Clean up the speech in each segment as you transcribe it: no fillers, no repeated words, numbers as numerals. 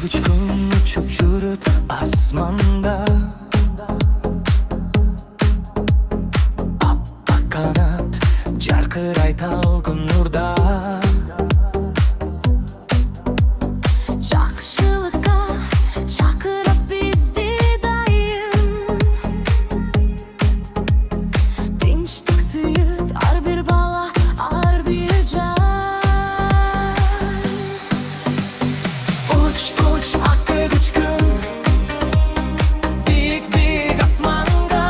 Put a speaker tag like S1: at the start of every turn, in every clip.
S1: Uçkun uçup çürüt asmanda, Appak kanat jarqıray talgın nurda.
S2: Жақшылыққа шақырып бізді дайым, тыныштық сүйет әрбір бала, әрбір жан.
S1: Uç uç akıl uçkun, büyük büyük asmanda,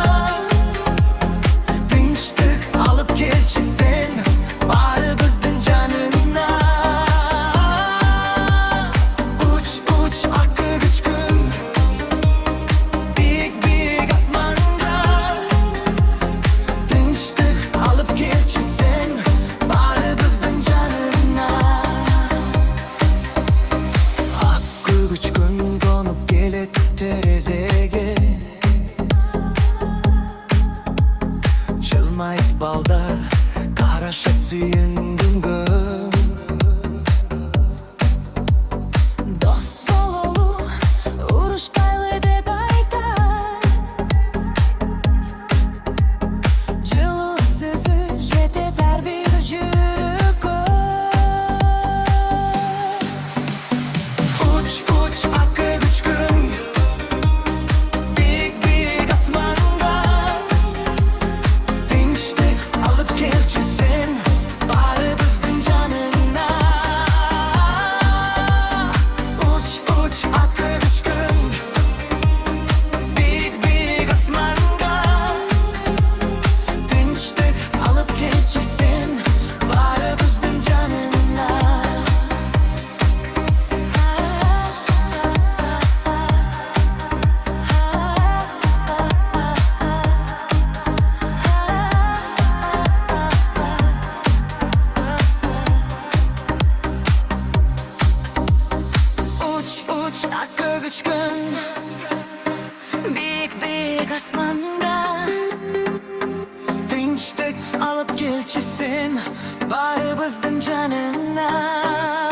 S1: tinçlik alıp gelçi sen, bari bizdin canına. Uç uç akıl uçkun, büyük büyük asmanda, tinçlik alıp gelçi sen, bari bizdin canına. Akıl uçkun donup gelet terezege, Жылмайт балдар карашып сүйүндүңгө.
S2: Дос бололу, урушпайлы деп айтам, жылуу сөзү жетет әрбір жүрекке.
S1: Uç uç akıl uçkun, büyük büyük asmanda, tinçlik alıp gelçi sen, bari bizdin canına. Uç uç akıl uçkun, büyük büyük asmanda, tinçlik alıp gelçi sen, bari bizdin canına. Uç uç akıl uçkun,
S2: Büyük büyük asmanda,
S1: tinçlik alıp gelçi sen, bari bizdin canına.